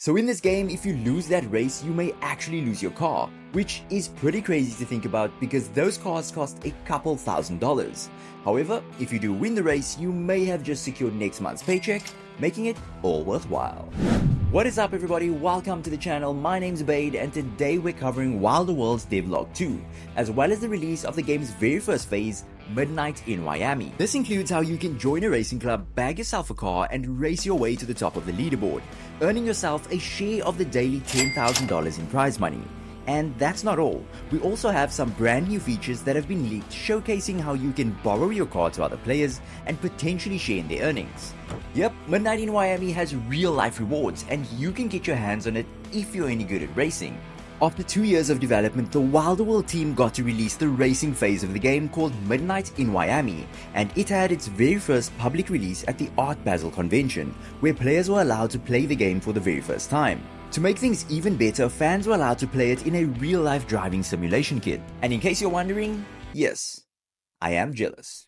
So in this game, if you lose that race, you may actually lose your car, which is pretty crazy to think about because those cars cost a couple $1,000s. However, if you do win the race, you may have just secured next month's paycheck, making it all worthwhile. What is up everybody, welcome to the channel. My name's Bade and today we're covering Wilder World's Devlog 2, as well as the release of the game's very first phase, Midnight in Wiami. This includes how you can join a racing club, bag yourself a car and race your way to the top of the leaderboard, earning yourself a share of the daily $10,000 in prize money. And that's not all, we also have some brand new features that have been leaked showcasing how you can borrow your car to other players and potentially share in their earnings. Yep, Midnight in Wiami has real life rewards and you can get your hands on it if you're any good at racing. After 2 years of development, the Wilder World team got to release the racing phase of the game called Midnight in Wiami, and it had its very first public release at the Art Basel convention, where players were allowed to play the game for the very first time. To make things even better, fans were allowed to play it in a real-life driving simulation kit. And in case you're wondering, yes, I am jealous.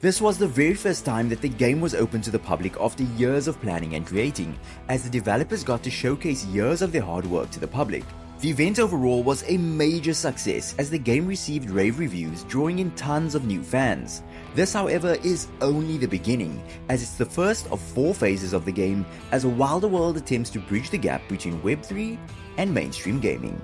This was the very first time that the game was open to the public after years of planning and creating, as the developers got to showcase years of their hard work to the public. The event overall was a major success as the game received rave reviews, drawing in tons of new fans. This however is only the beginning, as it's the first of 4 phases of the game as Wilder World attempts to bridge the gap between Web3 and mainstream gaming.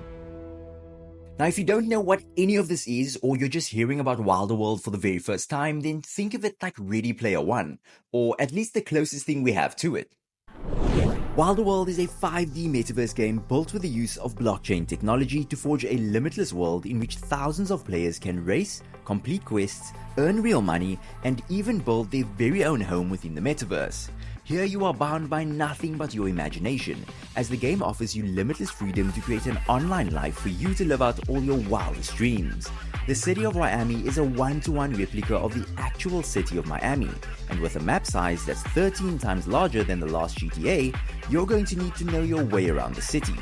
Now if you don't know what any of this is, or you're just hearing about Wilder World for the very first time, then think of it like Ready Player One, or at least the closest thing we have to it. Wilder World is a 5D metaverse game built with the use of blockchain technology to forge a limitless world in which thousands of players can race, complete quests, earn real money, and even build their very own home within the metaverse. Here you are bound by nothing but your imagination, as the game offers you limitless freedom to create an online life for you to live out all your wildest dreams. The city of Wiami is a one-to-one replica of the actual city of Miami, and with a map size that's 13 times larger than the last GTA, you're going to need to know your way around the city.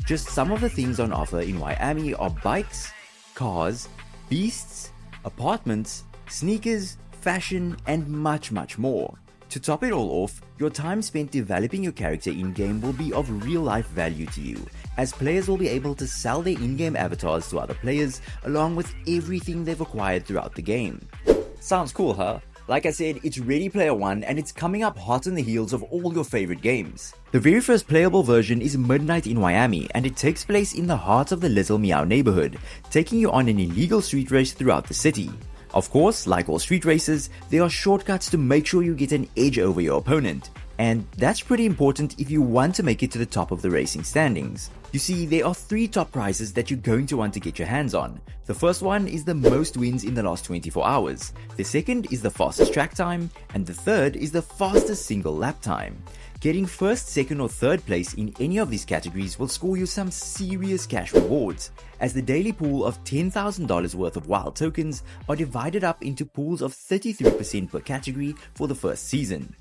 Just some of the things on offer in Wiami are bikes, cars, beasts, apartments, sneakers, fashion, and much more. To top it all off, your time spent developing your character in-game will be of real-life value to you, as players will be able to sell their in-game avatars to other players along with everything they've acquired throughout the game. Sounds cool, huh? Like I said, it's Ready Player One and it's coming up hot on the heels of all your favorite games. The very first playable version is Midnight in Wiami, and it takes place in the heart of the Little Meow neighborhood, taking you on an illegal street race throughout the city. Of course, like all street races, there are shortcuts to make sure you get an edge over your opponent, and that's pretty important if you want to make it to the top of the racing standings. You see, there are 3 top prizes that you're going to want to get your hands on. The first one is the most wins in the last 24 hours, the second is the fastest track time, and the third is the fastest single lap time. Getting first, second or third place in any of these categories will score you some serious cash rewards, as the daily pool of $10,000 worth of wild tokens are divided up into pools of 33% per category for the first season.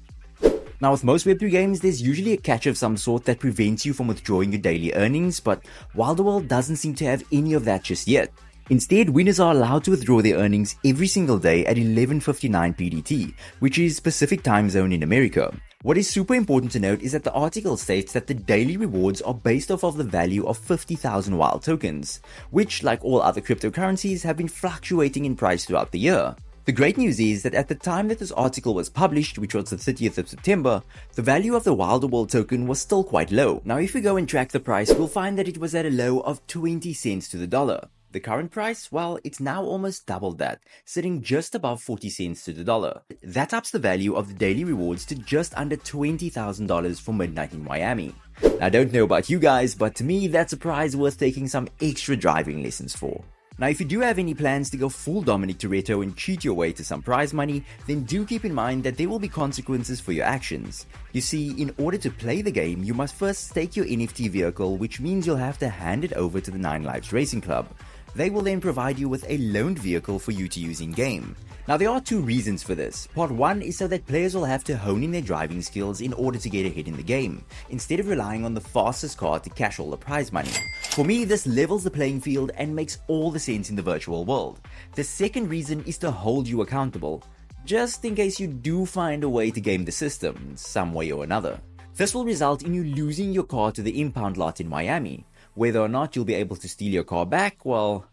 Now with most Web3 games, there's usually a catch of some sort that prevents you from withdrawing your daily earnings, but Wilder World doesn't seem to have any of that just yet. Instead, winners are allowed to withdraw their earnings every single day at 11:59 PDT, which is Pacific Time Zone in America. What is super important to note is that the article states that the daily rewards are based off of the value of 50,000 wild tokens, which, like all other cryptocurrencies, have been fluctuating in price throughout the year. The great news is that at the time that this article was published, which was the 30th of September, the value of the Wilder World token was still quite low. Now if we go and track the price, we'll find that it was at a low of 20 cents to the dollar. The current price, well, it's now almost doubled that, sitting just above 40 cents to the dollar. That ups the value of the daily rewards to just under $20,000 for Midnight in Wiami. I don't know about you guys, but to me that's a prize worth taking some extra driving lessons for. Now if you do have any plans to go full Dominic Toretto and cheat your way to some prize money, then do keep in mind that there will be consequences for your actions. You see, in order to play the game, you must first stake your NFT vehicle, which means you'll have to hand it over to the 9 Lives Racing Club. They will then provide you with a loaned vehicle for you to use in-game. Now there are 2 reasons for this. Part 1 is so that players will have to hone in their driving skills in order to get ahead in the game, instead of relying on the fastest car to cash all the prize money. For me, this levels the playing field and makes all the sense in the virtual world. The second reason is to hold you accountable, just in case you do find a way to game the system, some way or another. This will result in you losing your car to the impound lot in Wiami. Whether or not you'll be able to steal your car back, well,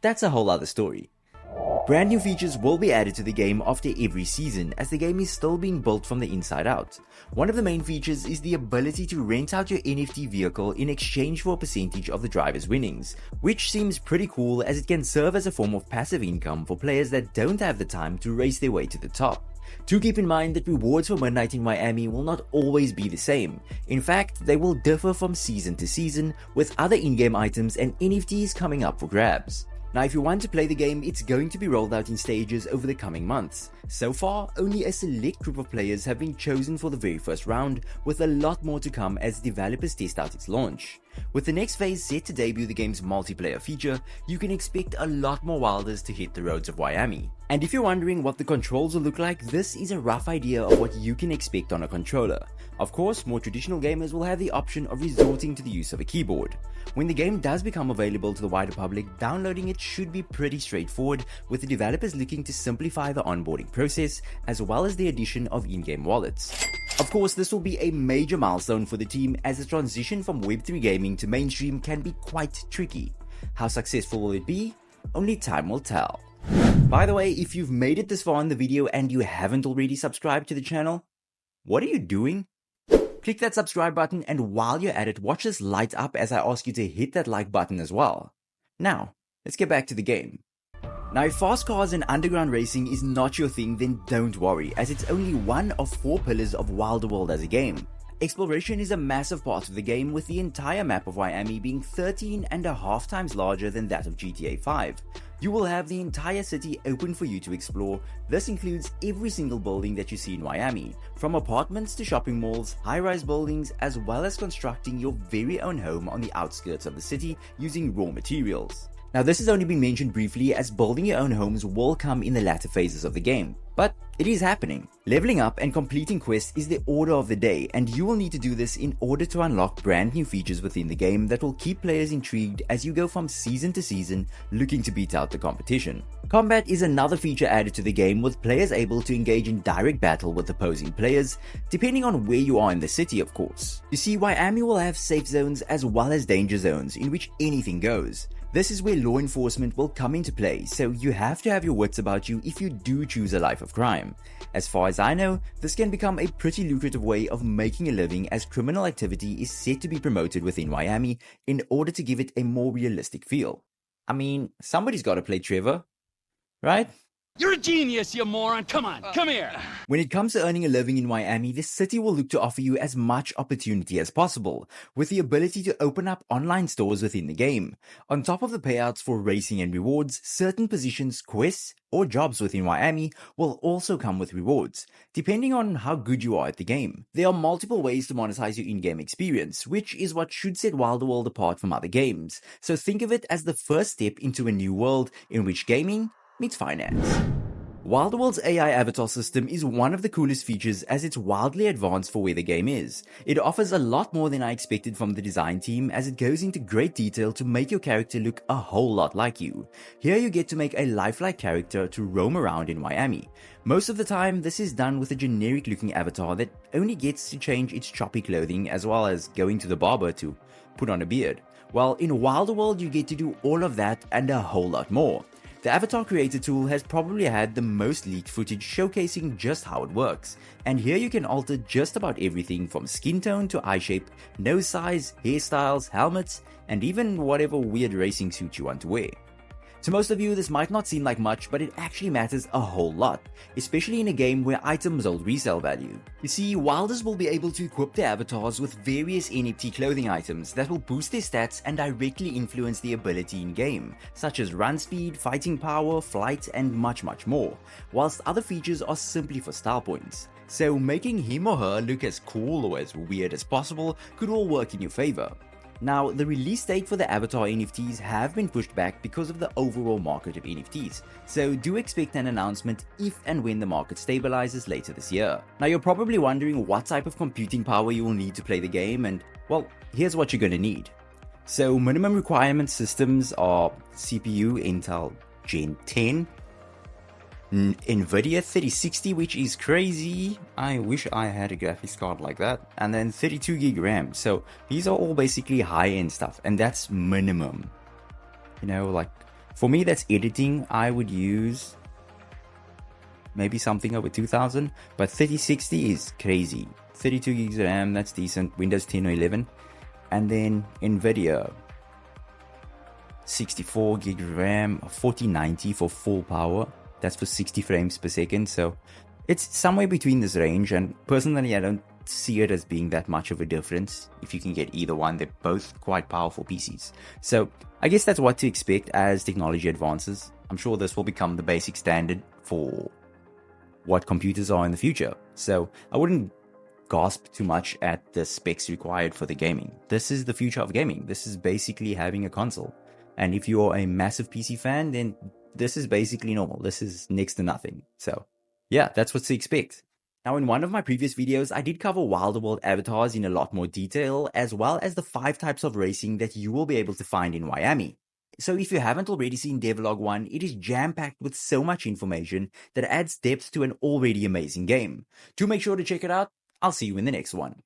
that's a whole other story. Brand new features will be added to the game after every season, as the game is still being built from the inside out. One of the main features is the ability to rent out your NFT vehicle in exchange for a percentage of the driver's winnings, which seems pretty cool as it can serve as a form of passive income for players that don't have the time to race their way to the top. Do keep in mind that rewards for Midnight in Wiami will not always be the same. In fact, they will differ from season to season, with other in-game items and NFTs coming up for grabs. Now, if you want to play the game, it's going to be rolled out in stages over the coming months. So far, only a select group of players have been chosen for the very first round, with a lot more to come as developers test out its launch. With the next phase set to debut the game's multiplayer feature, you can expect a lot more wilders to hit the roads of Wiami. And if you're wondering what the controls will look like, this is a rough idea of what you can expect on a controller. Of course, more traditional gamers will have the option of resorting to the use of a keyboard. When the game does become available to the wider public, downloading it should be pretty straightforward, with the developers looking to simplify the onboarding process, as well as the addition of in-game wallets. Of course, this will be a major milestone for the team, as the transition from Web3 gaming to mainstream can be quite tricky. How successful will it be? Only time will tell. By the way, if you've made it this far in the video and you haven't already subscribed to the channel, what are you doing? Click that subscribe button, and while you're at it, watch this light up as I ask you to hit that like button as well. Now, let's get back to the game. Now, if fast cars and underground racing is not your thing, then don't worry, as it's only one of 4 pillars of Wilderworld as a game. Exploration is a massive part of the game, with the entire map of Wiami being 13.5 times larger than that of GTA 5. You will have the entire city open for you to explore. This includes every single building that you see in Wiami, from apartments to shopping malls, high-rise buildings, as well as constructing your very own home on the outskirts of the city using raw materials. Now, this has only been mentioned briefly, as building your own homes will come in the latter phases of the game, but it is happening. Leveling up and completing quests is the order of the day, and you will need to do this in order to unlock brand new features within the game that will keep players intrigued as you go from season to season looking to beat out the competition. Combat is another feature added to the game, with players able to engage in direct battle with opposing players, depending on where you are in the city, of course. You see, Wiami will have safe zones as well as danger zones in which anything goes. This is where law enforcement will come into play, so you have to have your wits about you if you do choose a life of crime. As far as I know, this can become a pretty lucrative way of making a living, as criminal activity is set to be promoted within Wiami in order to give it a more realistic feel. I mean, somebody's got to play Trevor, right? You're a genius, you moron. Come on, come here. When it comes to earning a living in Wiami, the city will look to offer you as much opportunity as possible, with the ability to open up online stores within the game. On top of the payouts for racing and rewards, certain positions, quests, or jobs within Wiami will also come with rewards, depending on how good you are at the game. There are multiple ways to monetize your in-game experience, which is what should set Wilderworld apart from other games. So think of it as the first step into a new world in which gaming meets finance. Wilderworld's AI avatar system is one of the coolest features, as it's wildly advanced for where the game is. It offers a lot more than I expected from the design team, as it goes into great detail to make your character look a whole lot like you. Here you get to make a lifelike character to roam around in Wiami. Most of the time, this is done with a generic looking avatar that only gets to change its choppy clothing, as well as going to the barber to put on a beard. While in Wilderworld you get to do all of that and a whole lot more. The Avatar Creator tool has probably had the most leaked footage showcasing just how it works, and here you can alter just about everything from skin tone to eye shape, nose size, hairstyles, helmets, and even whatever weird racing suit you want to wear. To most of you, this might not seem like much, but it actually matters a whole lot, especially in a game where items hold resale value. You see, wilders will be able to equip their avatars with various NFT clothing items that will boost their stats and directly influence their ability in-game, such as run speed, fighting power, flight, and much more, whilst other features are simply for style points. So making him or her look as cool or as weird as possible could all work in your favor. Now, the release date for the Avatar NFTs have been pushed back because of the overall market of NFTs, so do expect an announcement if and when the market stabilizes later this year. Now, you're probably wondering what type of computing power you will need to play the game, and well, here's what you're going to need. So, minimum requirement systems are CPU Intel Gen 10, NVIDIA 3060, which is crazy. I wish I had a graphics card like that. And then 32 gig RAM. So these are all basically high-end stuff, and that's minimum. You know, like for me, that's editing. I would use maybe something over 2000, but 3060 is crazy. 32 gigs of RAM, that's decent. Windows 10 or 11. And then NVIDIA 64 gig RAM, 4090 for full power. That's for 60 frames per second. So it's somewhere between this range. And personally, I don't see it as being that much of a difference. If you can get either one, they're both quite powerful PCs. So I guess that's what to expect as technology advances. I'm sure this will become the basic standard for what computers are in the future. So I wouldn't gasp too much at the specs required for the gaming. This is the future of gaming. This is basically having a console. And if you're a massive PC fan, then this is basically normal. This is next to nothing. So yeah, that's what to expect. Now, in one of my previous videos, I did cover Wilder World avatars in a lot more detail, as well as the 5 types of racing that you will be able to find in Wiami. So if you haven't already seen Devlog 1, it is jam-packed with so much information that adds depth to an already amazing game. Do make sure to check it out. I'll see you in the next one.